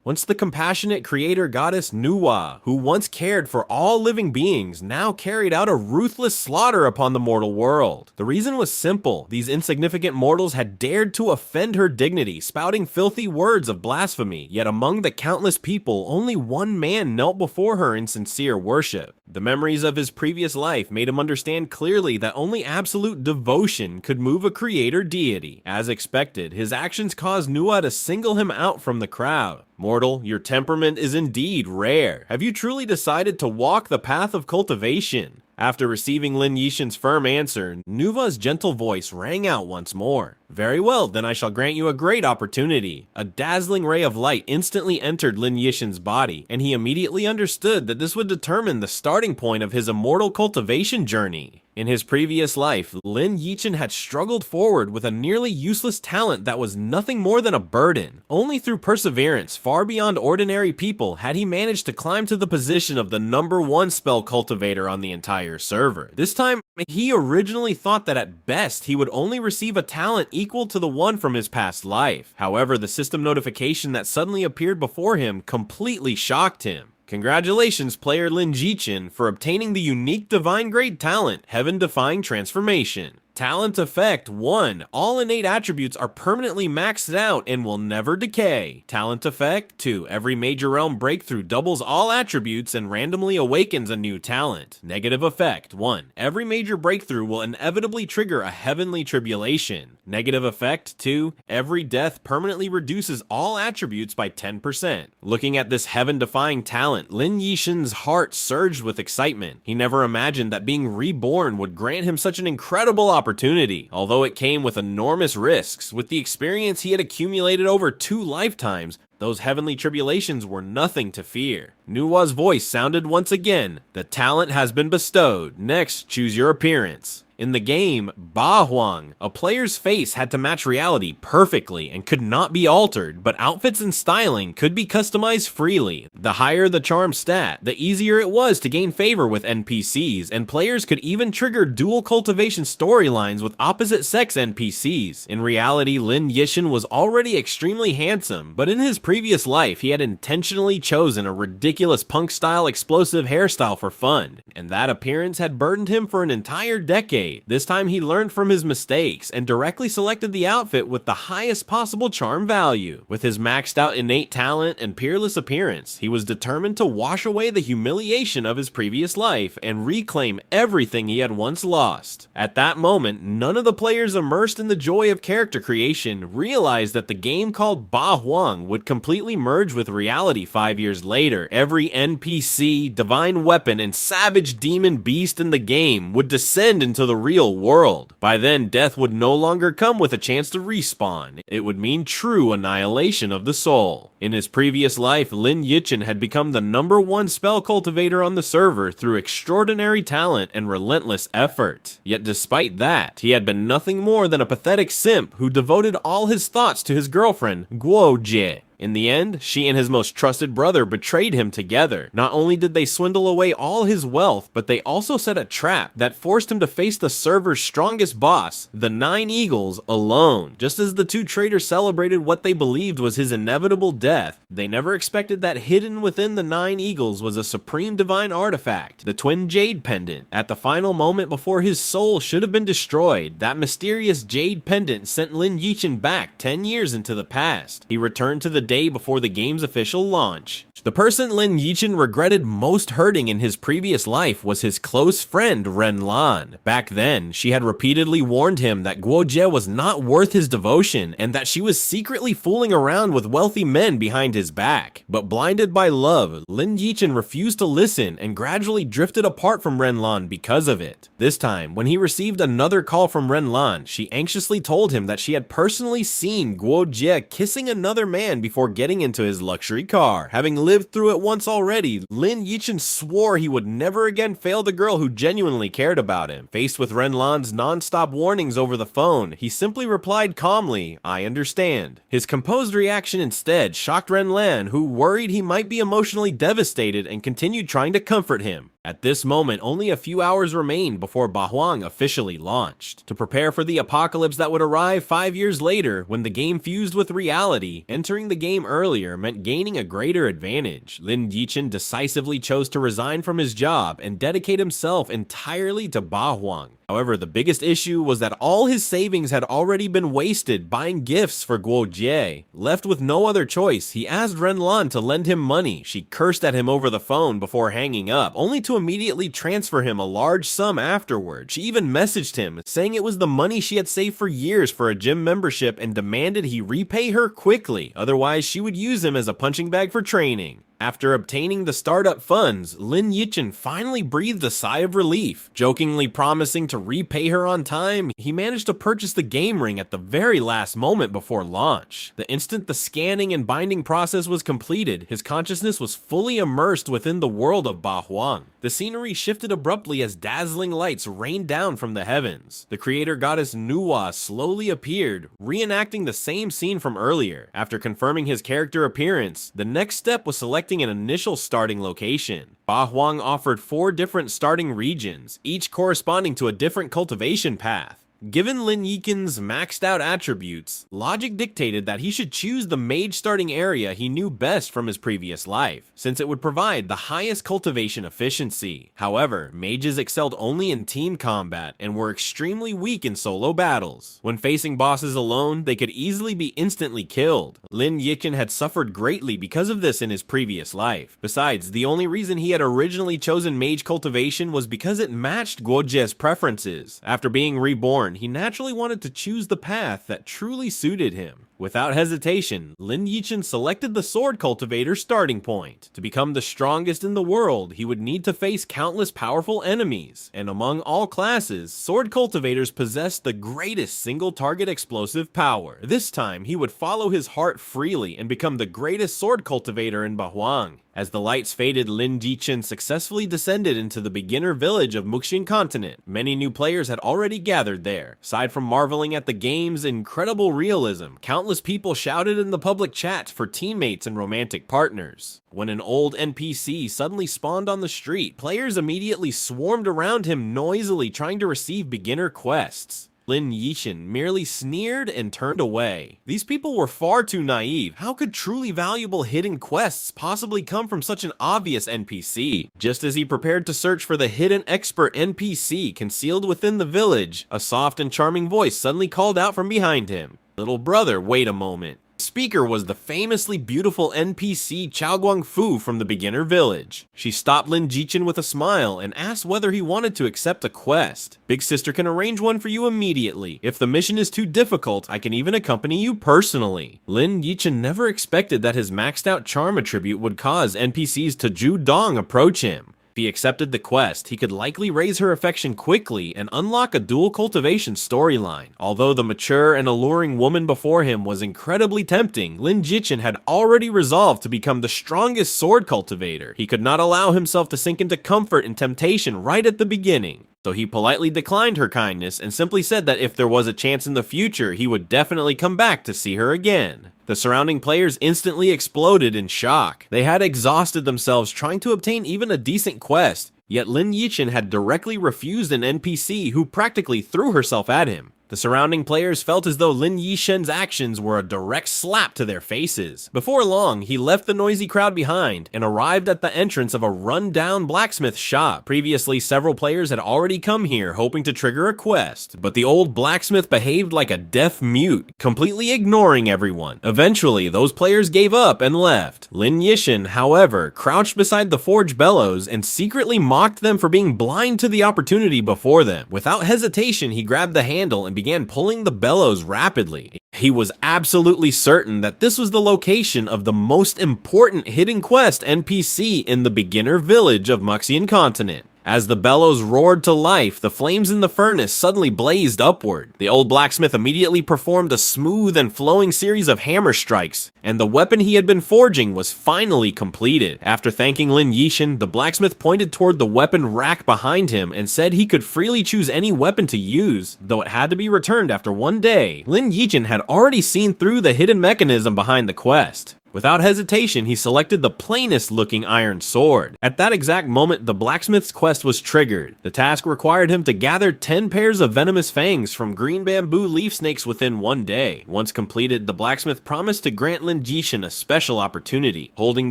Once the compassionate creator goddess Nuwa, who once cared for all living beings, now carried out a ruthless slaughter upon the mortal world. The reason was simple: these insignificant mortals had dared to offend her dignity, spouting filthy words of blasphemy, yet among the countless people, only one man knelt before her in sincere worship. The memories of his previous life made him understand clearly that only absolute devotion could move a creator deity. As expected, his actions caused Nuwa to single him out from the crowd. Mortal, your temperament is indeed rare. Have you truly decided to walk the path of cultivation? After receiving Lin Yixin's firm answer, Nuwa's gentle voice rang out once more. Very well, then I shall grant you a great opportunity. A dazzling ray of light instantly entered Lin Yixin's body, and he immediately understood that this would determine the starting point of his immortal cultivation journey. In his previous life, Lin Yixin had struggled forward with a nearly useless talent that was nothing more than a burden. Only through perseverance, far beyond ordinary people, had he managed to climb to the position of the #1 spell cultivator on the entire server. This time, he originally thought that at best he would only receive a talent equal to the one from his past life. However, the system notification that suddenly appeared before him completely shocked him. Congratulations, player Lin Yixin, for obtaining the unique divine grade talent, Heaven Defying Transformation. Talent effect 1. All innate attributes are permanently maxed out and will never decay. Talent effect 2. Every major realm breakthrough doubles all attributes and randomly awakens a new talent. Negative effect 1. Every major breakthrough will inevitably trigger a heavenly tribulation. Negative effect 2. Every death permanently reduces all attributes by 10%. Looking at this heaven-defying talent, Lin Yixin's heart surged with excitement. He never imagined that being reborn would grant him such an incredible opportunity. Although it came with enormous risks, with the experience he had accumulated over 2 lifetimes, those heavenly tribulations were nothing to fear. Nuwa's voice sounded once again. The talent has been bestowed. Next, choose your appearance. In the game, Ba Huang, a player's face had to match reality perfectly and could not be altered, but outfits and styling could be customized freely. The higher the charm stat, the easier it was to gain favor with NPCs, and players could even trigger dual cultivation storylines with opposite sex NPCs. In reality, Lin Yixin was already extremely handsome, but in his previous life, he had intentionally chosen a ridiculous punk-style explosive hairstyle for fun, and that appearance had burdened him for an entire decade. This time he learned from his mistakes and directly selected the outfit with the highest possible charm value. With his maxed out innate talent and peerless appearance, he was determined to wash away the humiliation of his previous life and reclaim everything he had once lost. At that moment, none of the players immersed in the joy of character creation realized that the game called Ba Huang would completely merge with reality 5 years later. Every NPC, divine weapon, and savage demon beast in the game would descend into the real world. By then, death would no longer come with a chance to respawn. It would mean true annihilation of the soul. In his previous life, Lin Yixin had become the #1 spell cultivator on the server through extraordinary talent and relentless effort. Yet despite that, he had been nothing more than a pathetic simp who devoted all his thoughts to his girlfriend, Guo Jie. In the end, she and his most trusted brother betrayed him together. Not only did they swindle away all his wealth, but they also set a trap that forced him to face the server's strongest boss, the 9 Eagles, alone. Just as the 2 traitors celebrated what they believed was his inevitable death, they never expected that hidden within the 9 Eagles was a supreme divine artifact, the twin jade pendant. At the final moment before his soul should have been destroyed, that mysterious jade pendant sent Lin Yixin back 10 years into the past. He returned to the day before the game's official launch. The person Lin Yixin regretted most hurting in his previous life was his close friend Ren Lan. Back then, she had repeatedly warned him that Guo Jie was not worth his devotion and that she was secretly fooling around with wealthy men behind his back. But blinded by love, Lin Yixin refused to listen and gradually drifted apart from Ren Lan because of it. This time, when he received another call from Ren Lan, she anxiously told him that she had personally seen Guo Jie kissing another man before getting into his luxury car. Having lived through it once already, Lin Yixin swore he would never again fail the girl who genuinely cared about him. Faced with Ren Lan's non-stop warnings over the phone, he simply replied calmly, "I understand." His composed reaction instead shocked Ren Lan, who worried he might be emotionally devastated and continued trying to comfort him. At this moment, only a few hours remained before Bahuang officially launched. To prepare for the apocalypse that would arrive 5 years later, when the game fused with reality, entering the game earlier meant gaining a greater advantage. Lin Yichen decisively chose to resign from his job and dedicate himself entirely to Bahuang. However, the biggest issue was that all his savings had already been wasted buying gifts for Guo Jie. Left with no other choice, he asked Renlan to lend him money. She cursed at him over the phone before hanging up, only to immediately transfer him a large sum afterward. She even messaged him, saying it was the money she had saved for years for a gym membership and demanded he repay her quickly, otherwise she would use him as a punching bag for training. After obtaining the startup funds, Lin Yichen finally breathed a sigh of relief. Jokingly promising to repay her on time, he managed to purchase the game ring at the very last moment before launch. The instant the scanning and binding process was completed, his consciousness was fully immersed within the world of Bahuang. The scenery shifted abruptly as dazzling lights rained down from the heavens. The creator goddess Nuwa slowly appeared, reenacting the same scene from earlier. After confirming his character appearance, the next step was selecting an initial starting location. Bahuang offered 4 different starting regions, each corresponding to a different cultivation path. Given Lin Yichen's maxed out attributes, logic dictated that he should choose the mage starting area he knew best from his previous life, since it would provide the highest cultivation efficiency. However, mages excelled only in team combat and were extremely weak in solo battles. When facing bosses alone, they could easily be instantly killed. Lin Yichen had suffered greatly because of this in his previous life. Besides, the only reason he had originally chosen mage cultivation was because it matched Guo Jie's preferences. After being reborn, he naturally wanted to choose the path that truly suited him. Without hesitation, Lin Yichen selected the Sword Cultivator starting point. To become the strongest in the world, he would need to face countless powerful enemies, and among all classes, Sword Cultivators possessed the greatest single-target explosive power. This time, he would follow his heart freely and become the greatest Sword Cultivator in Bahuang. As the lights faded, Lin Yichen successfully descended into the beginner village of Muxin Continent. Many new players had already gathered there. Aside from marveling at the game's incredible realism, countless people shouted in the public chat for teammates and romantic partners. When an old NPC suddenly spawned on the street, players immediately swarmed around him noisily trying to receive beginner quests. Lin Yichen merely sneered and turned away. These people were far too naive. How could truly valuable hidden quests possibly come from such an obvious NPC? Just as he prepared to search for the hidden expert NPC concealed within the village, a soft and charming voice suddenly called out from behind him. "Little brother, wait a moment." The speaker was the famously beautiful NPC Chao Guangfu from the beginner village. She stopped Lin Yichen with a smile and asked whether he wanted to accept a quest. "Big sister can arrange one for you immediately. If the mission is too difficult, I can even accompany you personally." Lin Yichen never expected that his maxed out charm attribute would cause NPCs to Ju Dong approach him. If he accepted the quest, he could likely raise her affection quickly and unlock a dual cultivation storyline. Although the mature and alluring woman before him was incredibly tempting, Lin Yichen had already resolved to become the strongest sword cultivator. He could not allow himself to sink into comfort and temptation right at the beginning. So he politely declined her kindness and simply said that if there was a chance in the future, he would definitely come back to see her again. The surrounding players instantly exploded in shock. They had exhausted themselves trying to obtain even a decent quest, yet Lin Yichen had directly refused an NPC who practically threw herself at him. The surrounding players felt as though Lin Yichen's actions were a direct slap to their faces. Before long, he left the noisy crowd behind and arrived at the entrance of a run-down blacksmith shop. Previously, several players had already come here hoping to trigger a quest, but the old blacksmith behaved like a deaf mute, completely ignoring everyone. Eventually, those players gave up and left. Lin Yichen, however, crouched beside the forge bellows and secretly mocked them for being blind to the opportunity before them. Without hesitation, he grabbed the handle and began pulling the bellows rapidly. He was absolutely certain that this was the location of the most important hidden quest NPC in the beginner village of Muxian Continent. As the bellows roared to life, the flames in the furnace suddenly blazed upward. The old blacksmith immediately performed a smooth and flowing series of hammer strikes, and the weapon he had been forging was finally completed. After thanking Lin Yichen, the blacksmith pointed toward the weapon rack behind him and said he could freely choose any weapon to use, though it had to be returned after 1 day. Lin Yichen had already seen through the hidden mechanism behind the quest. Without hesitation, he selected the plainest looking iron sword. At that exact moment, the blacksmith's quest was triggered. The task required him to gather 10 pairs of venomous fangs from green bamboo leaf snakes within one day. Once completed, the blacksmith promised to grant Lin Jishin a special opportunity. Holding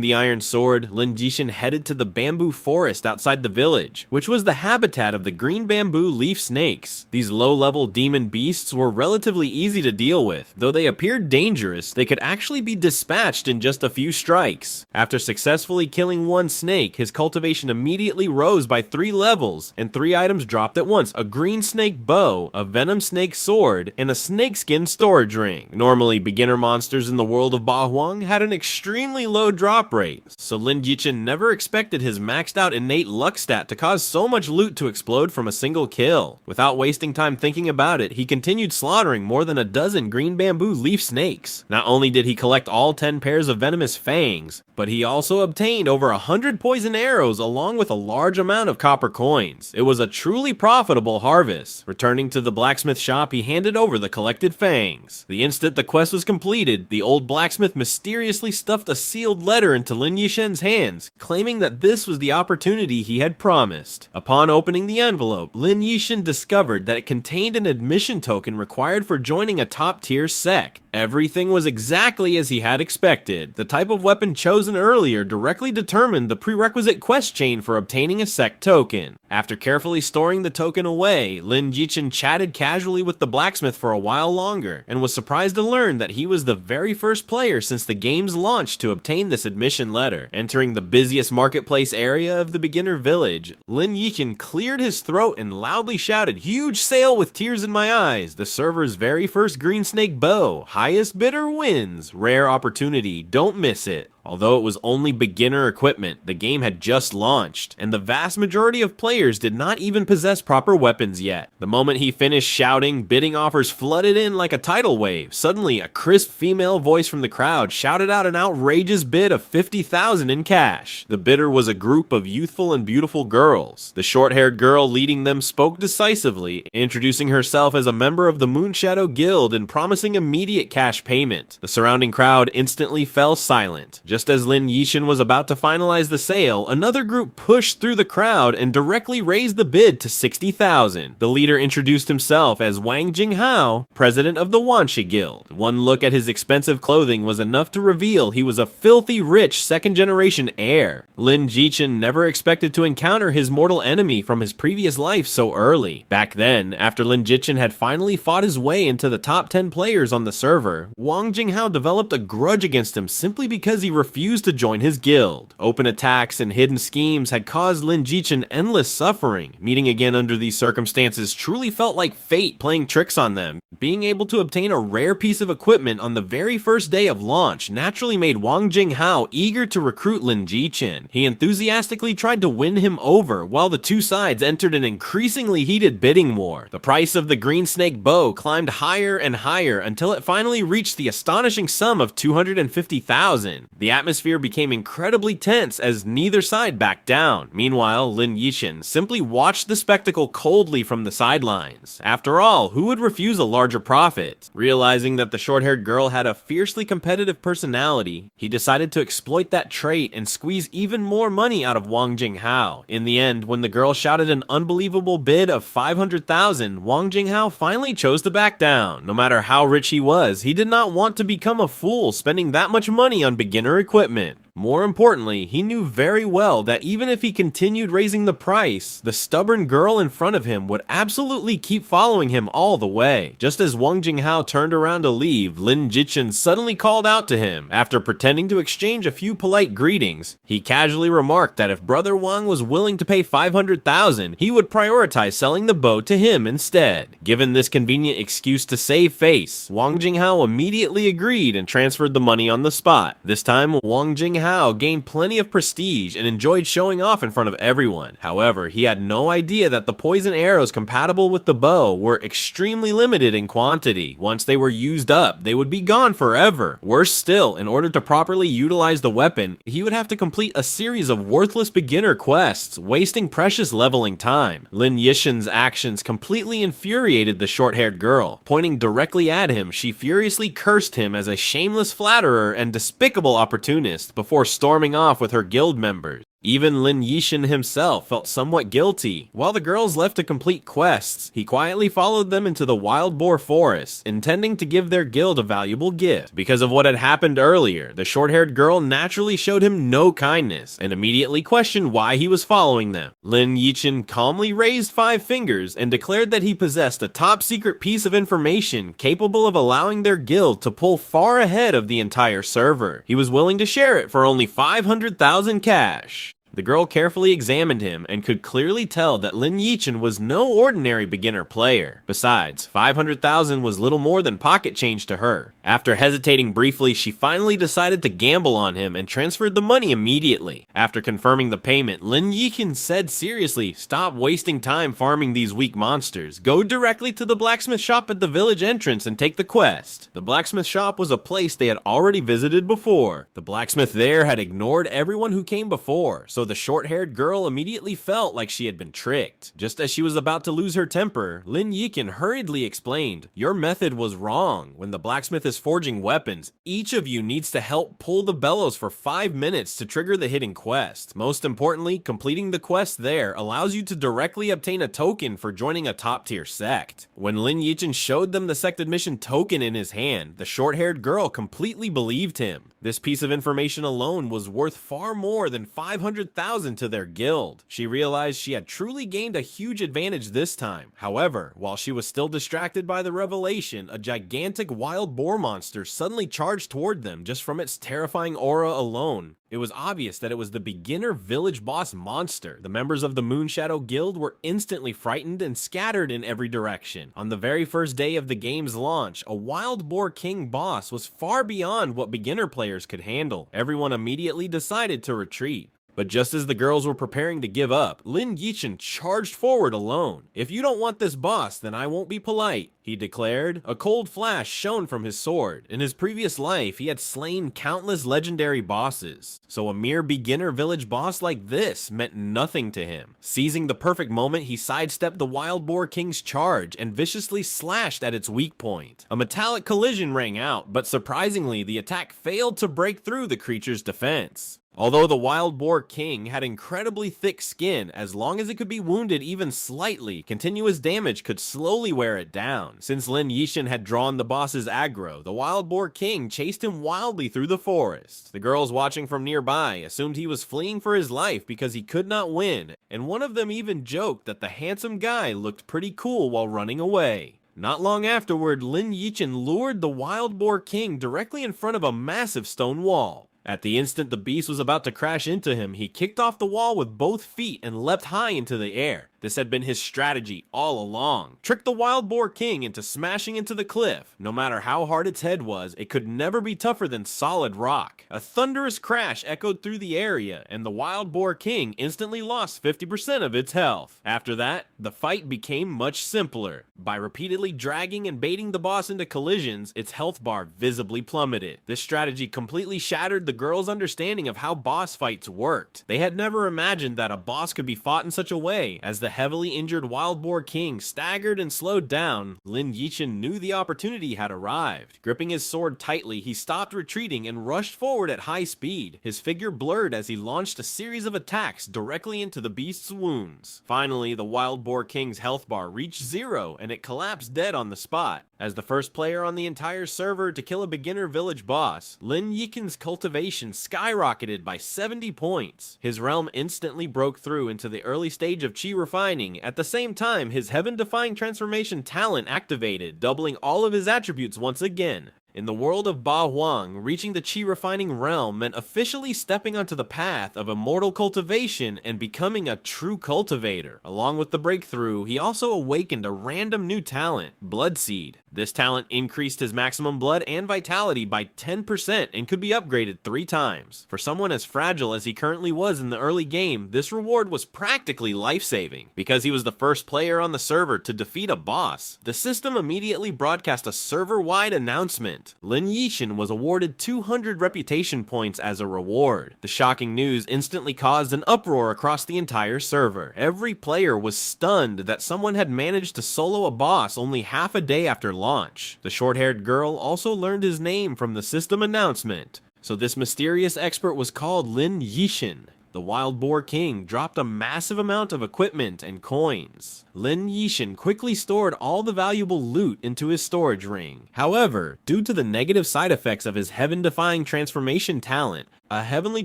the iron sword, Lin Jishin headed to the bamboo forest outside the village, which was the habitat of the green bamboo leaf snakes. These low-level demon beasts were relatively easy to deal with. Though they appeared dangerous, they could actually be dispatched in just a few strikes. After successfully killing one snake, his cultivation immediately rose by 3 levels, and 3 items dropped at once: a green snake bow, a venom snake sword, and a snakeskin storage ring. Normally, beginner monsters in the world of Ba Huang had an extremely low drop rate, so Lin Jishin never expected his maxed out innate luck stat to cause so much loot to explode from a single kill. Without wasting time thinking about it, he continued slaughtering more than a dozen green bamboo leaf snakes. Not only did he collect all 10 pairs of venomous fangs, but he also obtained over 100 poison arrows along with a large amount of copper coins. It was a truly profitable harvest. Returning to the blacksmith shop, he handed over the collected fangs. The instant the quest was completed, the old blacksmith mysteriously stuffed a sealed letter into Lin Yishen's hands, claiming that this was the opportunity he had promised. Upon opening the envelope, Lin Yishen discovered that it contained an admission token required for joining a top-tier sect. Everything was exactly as he had expected. The type of weapon chosen earlier directly determined the prerequisite quest chain for obtaining a sect token. After carefully storing the token away, Lin Jishin chatted casually with the blacksmith for a while longer, and was surprised to learn that he was the very first player since the game's launch to obtain this admission letter. Entering the busiest marketplace area of the beginner village, Lin Yishin cleared his throat and loudly shouted, "Huge sale with tears in my eyes! The server's very first green snake bow! Highest bidder wins! Rare opportunity, don't miss it!" Although it was only beginner equipment, the game had just launched, and the vast majority of players did not even possess proper weapons yet. The moment he finished shouting, bidding offers flooded in like a tidal wave. Suddenly, a crisp female voice from the crowd shouted out an outrageous bid of 50,000 in cash. The bidder was a group of youthful and beautiful girls. The short-haired girl leading them spoke decisively, introducing herself as a member of the Moonshadow Guild and promising immediate cash payment. The surrounding crowd instantly fell silent. Just as Lin Yishin was about to finalize the sale, another group pushed through the crowd and directly raised the bid to 60,000. The leader introduced himself as Wang Jinghao, president of the Wanshi Guild. One look at his expensive clothing was enough to reveal he was a filthy rich second-generation heir. Lin Jishin never expected to encounter his mortal enemy from his previous life so early. Back then, after Lin Jishin had finally fought his way into the top 10 players on the server, Wang Jinghao developed a grudge against him simply because he refused to join his guild. Open attacks and hidden schemes had caused Lin Jishin endless suffering. Meeting again under these circumstances truly felt like fate playing tricks on them. Being able to obtain a rare piece of equipment on the very first day of launch naturally made Wang Jinghao eager to recruit Lin Jishin. He enthusiastically tried to win him over, while the two sides entered an increasingly heated bidding war. The price of the green snake bow climbed higher and higher until it finally reached the astonishing sum of 250,000. The atmosphere became incredibly tense as neither side backed down. Meanwhile, Lin Yishin simply watched the spectacle coldly from the sidelines. After all, who would refuse a larger profit? Realizing that the short-haired girl had a fiercely competitive personality, he decided to exploit that trait and squeeze even more money out of Wang Jinghao. In the end, when the girl shouted an unbelievable bid of 500,000, Wang Jinghao finally chose to back down. No matter how rich he was, he did not want to become a fool spending that much money on beginner equipment. More importantly, he knew very well that even if he continued raising the price, the stubborn girl in front of him would absolutely keep following him all the way. Just as Wang Jinghao turned around to leave, Lin Jishin suddenly called out to him. After pretending to exchange a few polite greetings, he casually remarked that if Brother Wang was willing to pay 500,000, he would prioritize selling the bow to him instead. Given this convenient excuse to save face, Wang Jinghao immediately agreed and transferred the money on the spot. This time, Wang Jinghao somehow gained plenty of prestige and enjoyed showing off in front of everyone. However, he had no idea that the poison arrows compatible with the bow were extremely limited in quantity. Once they were used up, they would be gone forever. Worse still, in order to properly utilize the weapon, he would have to complete a series of worthless beginner quests, wasting precious leveling time. Lin Yixin's actions completely infuriated the short-haired girl. Pointing directly at him, she furiously cursed him as a shameless flatterer and despicable opportunist before storming off with her guild members. Even Lin Yixin himself felt somewhat guilty. While the girls left to complete quests, he quietly followed them into the wild boar forest, intending to give their guild a valuable gift. Because of what had happened earlier, the short-haired girl naturally showed him no kindness, and immediately questioned why he was following them. Lin Yixin calmly raised 5 fingers and declared that he possessed a top-secret piece of information capable of allowing their guild to pull far ahead of the entire server. He was willing to share it for only 500,000 cash. The girl carefully examined him and could clearly tell that Lin Yixin was no ordinary beginner player. Besides, 500,000 was little more than pocket change to her. After hesitating briefly, she finally decided to gamble on him and transferred the money immediately. After confirming the payment, Lin Yixin said seriously, "Stop wasting time farming these weak monsters. Go directly to the blacksmith shop at the village entrance and take the quest." The blacksmith shop was a place they had already visited before. The blacksmith there had ignored everyone who came before, so the short-haired girl immediately felt like she had been tricked. Just as she was about to lose her temper, Lin Yixin hurriedly explained, "Your method was wrong. When the blacksmith is forging weapons, each of you needs to help pull the bellows for 5 minutes to trigger the hidden quest. Most importantly, completing the quest there allows you to directly obtain a token for joining a top-tier sect." When Lin Yixin showed them the sect admission token in his hand, the short-haired girl completely believed him. This piece of information alone was worth far more than 500,000 to their guild. She realized she had truly gained a huge advantage this time. However, while she was still distracted by the revelation, a gigantic wild boar monster suddenly charged toward them just from its terrifying aura alone. It was obvious that it was the beginner village boss monster. The members of the Moonshadow Guild were instantly frightened and scattered in every direction. On the very first day of the game's launch, a wild boar king boss was far beyond what beginner players could handle. Everyone immediately decided to retreat. But just as the girls were preparing to give up, Lin Yixin charged forward alone. "If you don't want this boss, then I won't be polite," he declared. A cold flash shone from his sword. In his previous life, he had slain countless legendary bosses, so a mere beginner village boss like this meant nothing to him. Seizing the perfect moment, he sidestepped the Wild Boar King's charge and viciously slashed at its weak point. A metallic collision rang out, but surprisingly, the attack failed to break through the creature's defense. Although the Wild Boar King had incredibly thick skin, as long as it could be wounded even slightly, continuous damage could slowly wear it down. Since Lin Yixin had drawn the boss's aggro, the Wild Boar King chased him wildly through the forest. The girls watching from nearby assumed he was fleeing for his life because he could not win, and one of them even joked that the handsome guy looked pretty cool while running away. Not long afterward, Lin Yixin lured the Wild Boar King directly in front of a massive stone wall. At the instant the beast was about to crash into him, he kicked off the wall with both feet and leapt high into the air. This had been his strategy all along. Trick the Wild Boar King into smashing into the cliff. No matter how hard its head was, it could never be tougher than solid rock. A thunderous crash echoed through the area, and the Wild Boar King instantly lost 50% of its health. After that, the fight became much simpler. By repeatedly dragging and baiting the boss into collisions, its health bar visibly plummeted. This strategy completely shattered the girls' understanding of how boss fights worked. They had never imagined that a boss could be fought in such a way. As the heavily injured Wild Boar King staggered and slowed down, Lin Yixin knew the opportunity had arrived. Gripping his sword tightly, he stopped retreating and rushed forward at high speed. His figure blurred as he launched a series of attacks directly into the beast's wounds. Finally, the Wild Boar King's health bar reached 0 and it collapsed dead on the spot. As the first player on the entire server to kill a beginner village boss, Lin Yixin's cultivation skyrocketed by 70 points. His realm instantly broke through into the early stage of chi refining. At the same time, his heaven-defying transformation talent activated, doubling all of his attributes once again. In the world of Ba Huang, reaching the chi refining realm meant officially stepping onto the path of immortal cultivation and becoming a true cultivator. Along with the breakthrough, he also awakened a random new talent, Blood Seed. This talent increased his maximum blood and vitality by 10% and could be upgraded 3 times. For someone as fragile as he currently was in the early game, this reward was practically life-saving. Because he was the first player on the server to defeat a boss, the system immediately broadcast a server-wide announcement. Lin Yixin was awarded 200 reputation points as a reward. The shocking news instantly caused an uproar across the entire server. Every player was stunned that someone had managed to solo a boss only half a day after launch. The short-haired girl also learned his name from the system announcement, so this mysterious expert was called Lin Yixin. The Wild Boar King dropped a massive amount of equipment and coins. Lin Yixin quickly stored all the valuable loot into his storage ring. However, due to the negative side effects of his heaven-defying transformation talent, a heavenly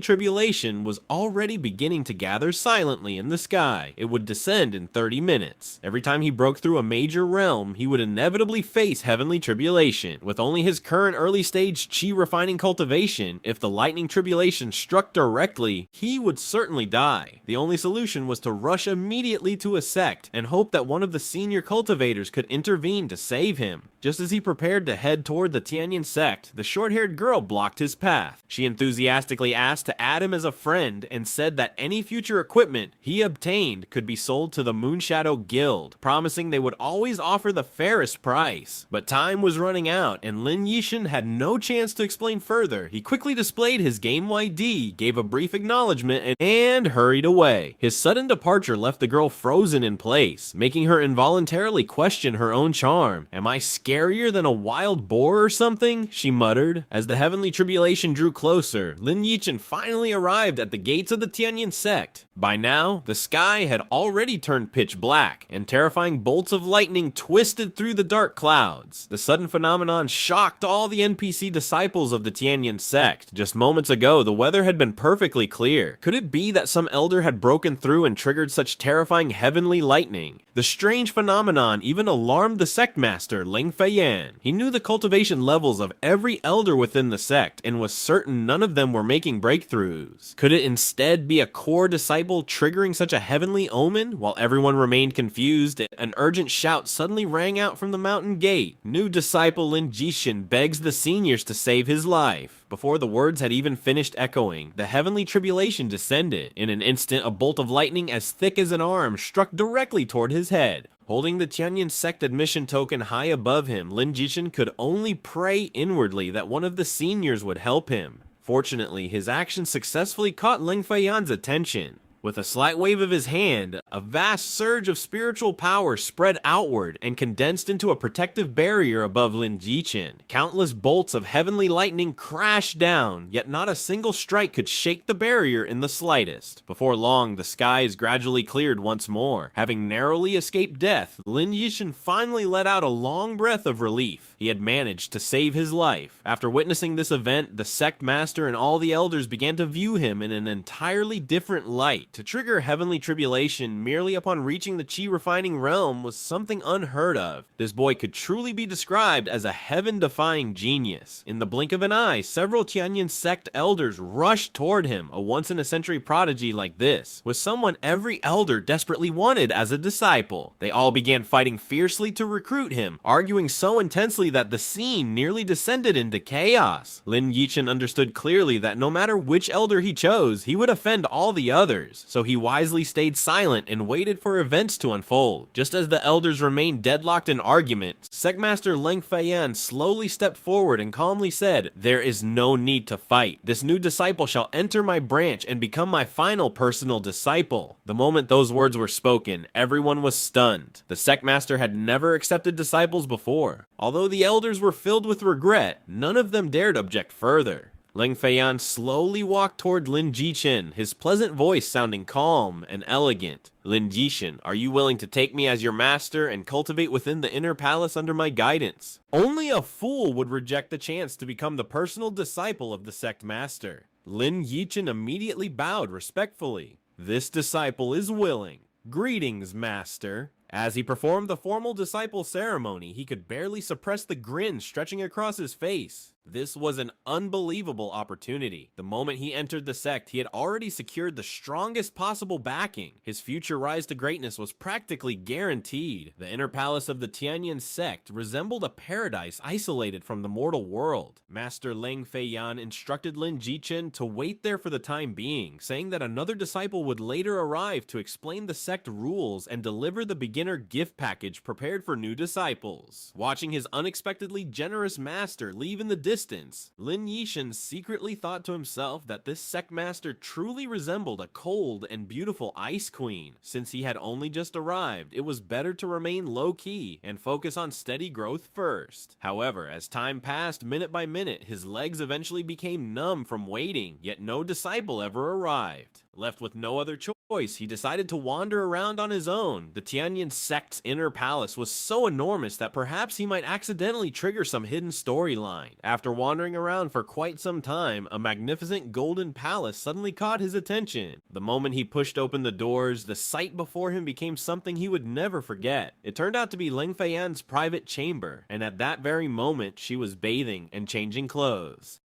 tribulation was already beginning to gather silently in the sky. It would descend in 30 minutes. Every time he broke through a major realm, he would inevitably face heavenly tribulation. With only his current early stage chi refining cultivation, if the lightning tribulation struck directly, he would certainly die. The only solution was to rush immediately to a sect and hope that one of the senior cultivators could intervene to save him. Just as he prepared to head toward the Tianyan sect, the short-haired girl blocked his path. She enthusiastically asked to add him as a friend and said that any future equipment he obtained could be sold to the Moonshadow Guild, promising they would always offer the fairest price. But time was running out and Lin Yixin had no chance to explain further. He quickly displayed his game ID, gave a brief acknowledgement, and hurried away. His sudden departure left the girl frozen in place, making her involuntarily question her own charm. "Am I scarier than a wild boar or something?" she muttered. As the heavenly tribulation drew closer, Lin Yixin finally arrived at the gates of the Tianyan sect. By now, the sky had already turned pitch black, and terrifying bolts of lightning twisted through the dark clouds. The sudden phenomenon shocked all the NPC disciples of the Tianyan sect. Just moments ago, the weather had been perfectly clear. Could it be that some elder had broken through and triggered such terrifying heavenly lightning? The strange phenomenon even alarmed the sect master, Ling Feiyan. He knew the cultivation levels of every elder within the sect, and was certain none of them were making breakthroughs. Could it instead be a core disciple triggering such a heavenly omen? While everyone remained confused, an urgent shout suddenly rang out from the mountain gate. "New disciple Lin Yixin begs the seniors to save his life." Before the words had even finished echoing, the heavenly tribulation descended. In an instant, a bolt of lightning as thick as an arm struck directly toward his head. Holding the Tianyan sect admission token high above him, Lin Yixin could only pray inwardly that one of the seniors would help him. Fortunately, his action successfully caught Ling Feiyan's attention. With a slight wave of his hand, a vast surge of spiritual power spread outward and condensed into a protective barrier above Lin Yixin. Countless bolts of heavenly lightning crashed down, yet not a single strike could shake the barrier in the slightest. Before long, the skies gradually cleared once more. Having narrowly escaped death, Lin Yixin finally let out a long breath of relief. He had managed to save his life. After witnessing this event, the sect master and all the elders began to view him in an entirely different light. To trigger heavenly tribulation merely upon reaching the chi refining realm was something unheard of. This boy could truly be described as a heaven-defying genius. In the blink of an eye, several Tianyan sect elders rushed toward him. A once-in-a-century prodigy like this was someone every elder desperately wanted as a disciple. They all began fighting fiercely to recruit him, arguing so intensely that the scene nearly descended into chaos. Lin Yixin understood clearly that no matter which elder he chose, he would offend all the others. So he wisely stayed silent and waited for events to unfold. Just as the elders remained deadlocked in argument, Sectmaster Ling Feiyan slowly stepped forward and calmly said, "There is no need to fight. This new disciple shall enter my branch and become my final personal disciple." The moment those words were spoken, everyone was stunned. The Sectmaster had never accepted disciples before. Although the elders were filled with regret, none of them dared object further. Ling Feiyan slowly walked toward Lin Yixin, his pleasant voice sounding calm and elegant. "Lin Yixin, are you willing to take me as your master and cultivate within the inner palace under my guidance?" Only a fool would reject the chance to become the personal disciple of the sect master. Lin Yixin immediately bowed respectfully. "This disciple is willing. Greetings, master." As he performed the formal disciple ceremony, he could barely suppress the grin stretching across his face. This was an unbelievable opportunity. The moment he entered the sect, he had already secured the strongest possible backing. His future rise to greatness was practically guaranteed. The inner palace of the Tianyin sect resembled a paradise isolated from the mortal world. Master Leng Feiyan instructed Lin Jichen to wait there for the time being, saying that another disciple would later arrive to explain the sect rules and deliver the beginner gift package prepared for new disciples. Watching his unexpectedly generous master leave in the distance, Lin Yishan secretly thought to himself that this sect master truly resembled a cold and beautiful ice queen. Since he had only just arrived, it was better to remain low-key and focus on steady growth first. However, as time passed minute by minute, his legs eventually became numb from waiting, yet no disciple ever arrived. Left with no other choice, he decided to wander around on his own. The Tianyin sect's inner palace was so enormous that perhaps he might accidentally trigger some hidden storyline. After wandering around for quite some time, a magnificent golden palace suddenly caught his attention. The moment he pushed open the doors, the sight before him became something he would never forget. It turned out to be Leng Feiyan's private chamber, and at that very moment, she was bathing and changing clothes.